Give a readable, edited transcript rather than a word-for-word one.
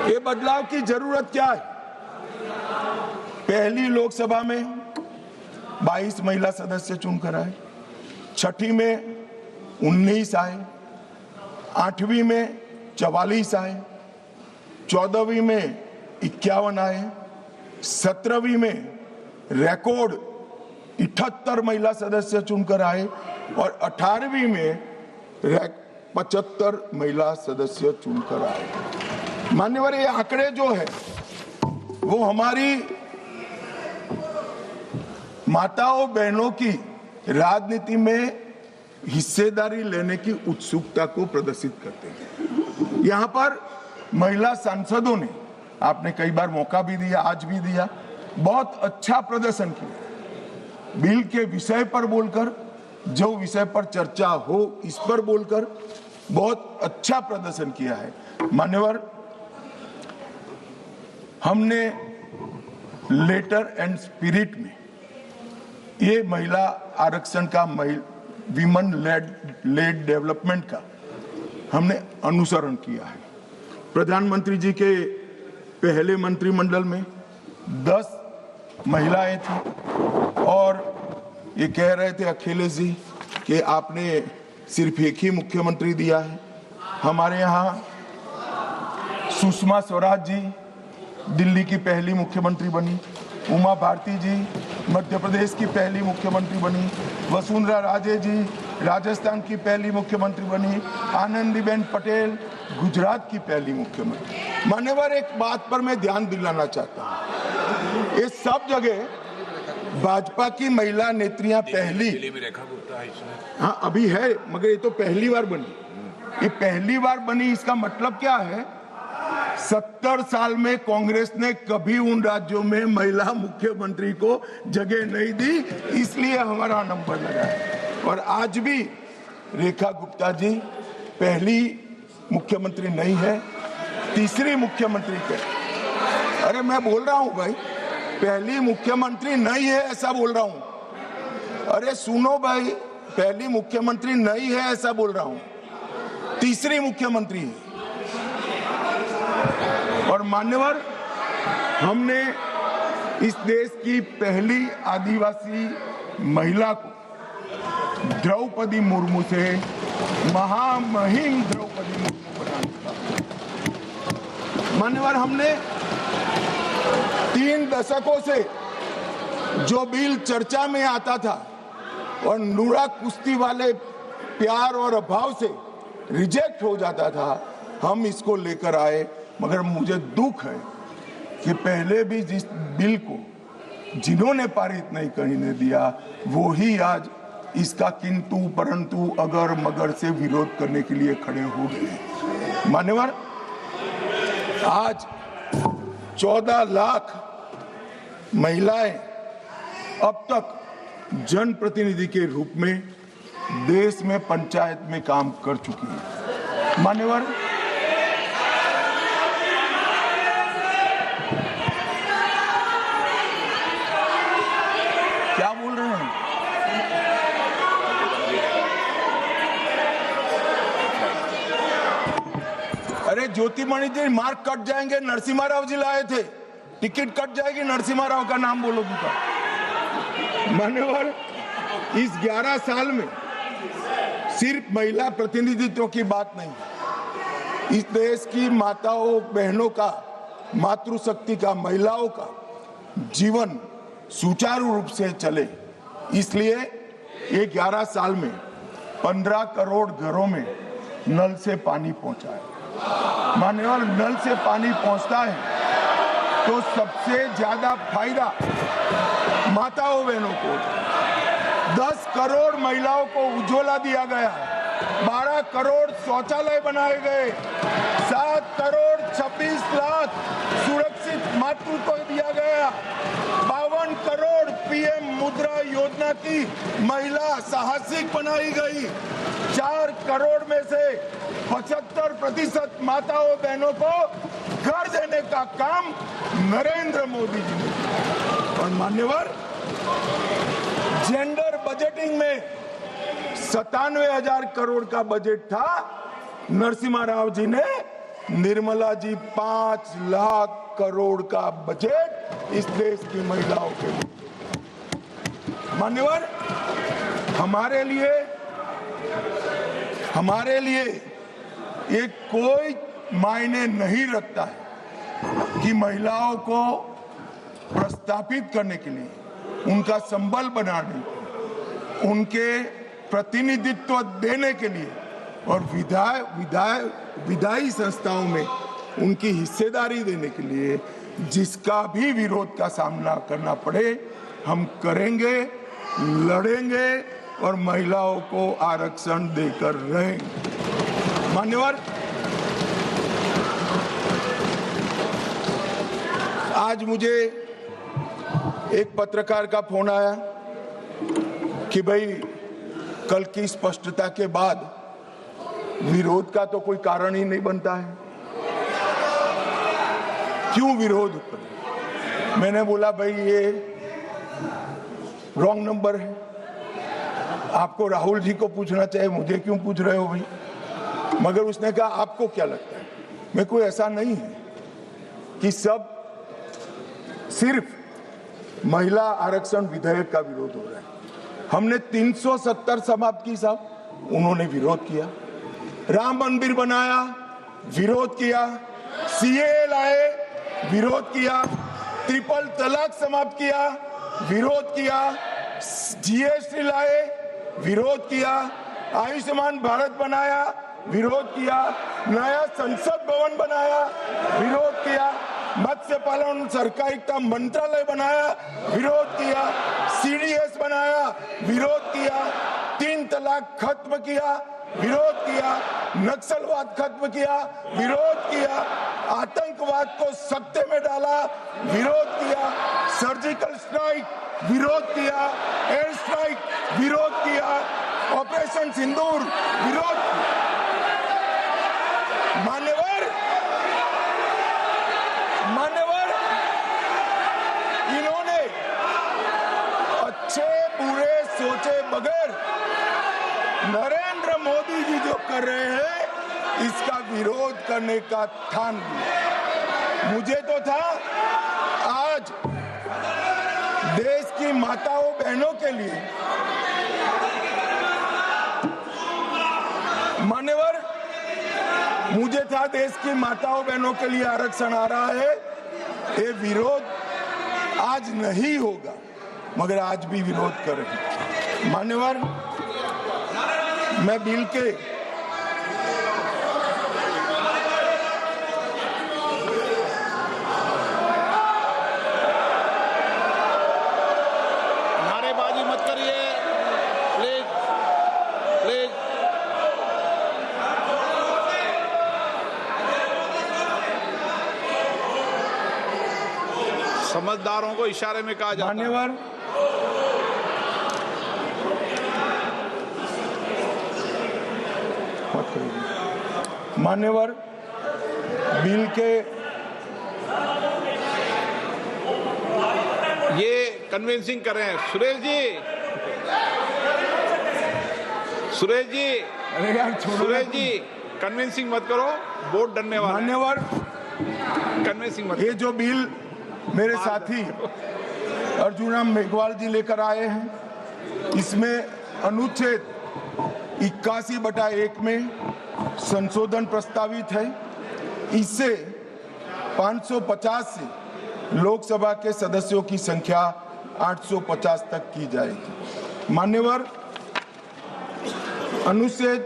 ये बदलाव की जरूरत क्या है? पहली लोकसभा में 22 महिला सदस्य चुनकर आए, छठी में 19 आए, 8वीं में 44 आए, 14वीं में 51 आए, 17वीं में रिकॉर्ड 78 महिला सदस्य चुनकर आए और 18वीं में 75 महिला सदस्य चुनकर आए। मान्यवर, ये आंकड़े जो है वो हमारी माताओं बहनों की राजनीति में हिस्सेदारी लेने की उत्सुकता को प्रदर्शित करते हैं। यहाँ पर महिला सांसदों ने, आपने कई बार मौका भी दिया, आज भी दिया, बहुत अच्छा प्रदर्शन किया। बिल के विषय पर बोलकर, जो विषय पर चर्चा हो इस पर बोलकर बहुत अच्छा प्रदर्शन किया है। मान्यवर, हमने लेटर एंड स्पिरिट में ये महिला आरक्षण का, विमेन लेड डेवलपमेंट का हमने अनुसरण किया है। प्रधानमंत्री जी के पहले मंत्रिमंडल में 10 महिलाएं थी और ये कह रहे थे अखिलेश जी कि आपने सिर्फ एक ही मुख्यमंत्री दिया है। हमारे यहाँ सुषमा स्वराज जी दिल्ली की पहली मुख्यमंत्री बनी, उमा भारती जी मध्य प्रदेश की पहली मुख्यमंत्री बनी, वसुंधरा राजे जी राजस्थान की पहली मुख्यमंत्री बनी, आनंदीबेन पटेल गुजरात की पहली मुख्यमंत्री। मान्यवर, एक बात पर मैं ध्यान दिलाना चाहता हूँ, ये सब जगह भाजपा की महिला नेत्रियां पहली, हाँ अभी है, मगर ये तो पहली बार बनी। ये पहली बार बनी, इसका मतलब क्या है? 70 साल में कांग्रेस ने कभी उन राज्यों में महिला मुख्यमंत्री को जगह नहीं दी, इसलिए हमारा नंबर लगा है। और आज भी रेखा गुप्ता जी पहली मुख्यमंत्री नहीं है, तीसरी मुख्यमंत्री के। अरे मैं बोल रहा हूं भाई, पहली मुख्यमंत्री नहीं है ऐसा बोल रहा हूं। अरे सुनो भाई, पहली मुख्यमंत्री नहीं है ऐसा बोल रहा हूं, तीसरी मुख्यमंत्री है। और मान्यवर, हमने इस देश की पहली आदिवासी महिला को द्रौपदी मुर्मू से महामहिम द्रौपदी मुर्मू बना दिया। मान्यवर, हमने 3 दशकों से जो बिल चर्चा में आता था और नूरा कुश्ती वाले प्यार और अभाव से रिजेक्ट हो जाता था, हम इसको लेकर आए। मगर मुझे दुख है कि पहले भी जिस बिल को जिन्होंने पारित नहीं करने दिया, वो ही आज इसका किंतु परंतु अगर मगर से विरोध करने के लिए खड़े हो गए। मान्यवर, आज 14 लाख महिलाएं अब तक जनप्रतिनिधि के रूप में देश में पंचायत में काम कर चुकी हैं। मान्यवर, क्या बोल रहे हैं? अरे ज्योतिमणि जी, मार्क कट जाएंगे। नरसिम्हा राव जी लाए थे, टिकट कट जाएगी, नरसिम्हा राव का नाम बोलोगे तो। मान्यवर, इस 11 साल में सिर्फ महिला प्रतिनिधित्व की बात नहीं, इस देश की माताओं बहनों का, मातृशक्ति का, महिलाओं का जीवन सुचारू रूप से चले, इसलिए ये 11 साल में 15 करोड़ घरों में नल से पानी पहुंचा है। मान्यवर, नल से पानी पहुंचता है तो सबसे ज्यादा फायदा माताओं बहनों को। 10 करोड़ महिलाओं को उज्ज्वला दिया गया, 12 करोड़ शौचालय बनाए गए, 7 करोड़ 26 लाख सुरक्षित मातृत्व दिया गया, 52 करोड़ पीएम मुद्रा योजना की महिला साहसिक बनाई गई, 4 करोड़ में से 75% माताओं बहनों को घर देने का काम नरेंद्र मोदी जी ने किया। और मान्यवर, जेंडर बजटिंग में 97,000 करोड़ का बजट था, नरसिम्हा राव जी ने निर्मला जी 5 लाख करोड़ का बजट इस देश की महिलाओं के लिए। मान्यवर, हमारे लिए ये कोई मायने नहीं रखता है कि महिलाओं को प्रस्थापित करने के लिए, उनका संबल बनाने, उनके प्रतिनिधित्व देने के लिए और विधायी संस्थाओं में उनकी हिस्सेदारी देने के लिए जिसका भी विरोध का सामना करना पड़े हम करेंगे, लड़ेंगे और महिलाओं को आरक्षण देकर रहेंगे। मान्यवर, आज मुझे एक पत्रकार का फोन आया कि भाई कल की स्पष्टता के बाद विरोध का तो कोई कारण ही नहीं बनता है, क्यों विरोध करें? मैंने बोला भाई ये रॉन्ग नंबर है, आपको राहुल जी को पूछना चाहिए, मुझे क्यों पूछ रहे हो भाई? मगर उसने कहा आपको क्या लगता है? मैं कोई ऐसा नहीं है कि सब सिर्फ महिला आरक्षण विधेयक का विरोध हो रहा है। हमने 370 समाप्त की साहब, उन्होंने विरोध किया। राम मंदिर बनाया, विरोध किया। सीएए लाए, विरोध किया। ट्रिपल तलाक समाप्त किया, विरोध किया। जीएसटी लाए, विरोध किया। आयुष्मान भारत बनाया, विरोध किया। नया संसद भवन बनाया, विरोध किया। मत्स्य पालन सहकारिता मंत्रालय बनाया, विरोध किया। सीडीएस बनाया, विरोध किया। 3 तलाक खत्म किया, विरोध किया। नक्सलवाद खत्म किया, विरोध किया। आतंकवाद को सत्ते में डाला, विरोध किया। सर्जिकल स्ट्राइक, विरोध किया। एयर स्ट्राइक, विरोध किया। ऑपरेशन सिंदूर, विरोध किया। मान्यवर, इन्होंने अच्छे बुरे सोचे बगैर नरेंद्र मोदी जी जो कर रहे हैं इसका विरोध करने का ठान लिया। मुझे तो था आज देश की माताओं बहनों के लिए, मान्यवर, मुझे था देश की माताओं बहनों के लिए आरक्षण आ रहा है, ये विरोध आज नहीं होगा, मगर आज भी विरोध करेंगे। मान्यवर, मैं बिल के नारेबाजी मत करिए प्लीज, प्लीज। समझदारों को इशारे में कहा जाता है। मान्यवर, मान्यवर, बिल के ये कन्विंसिंग कर रहे हैं। सुरेश जी, अरे यार छोड़ो, सुरेश जी कन्विंसिंग मत करो, वोट डरने वाला है। मान्यवर, कन्विंसिंग मत। ये जो बिल मेरे साथी अर्जुन मेघवाल जी लेकर आए हैं, इसमें अनुच्छेद 81/1 में संशोधन प्रस्तावित है। इससे 550 से लोकसभा के सदस्यों की संख्या 850 तक की जाएगी। मान्यवर, अनुच्छेद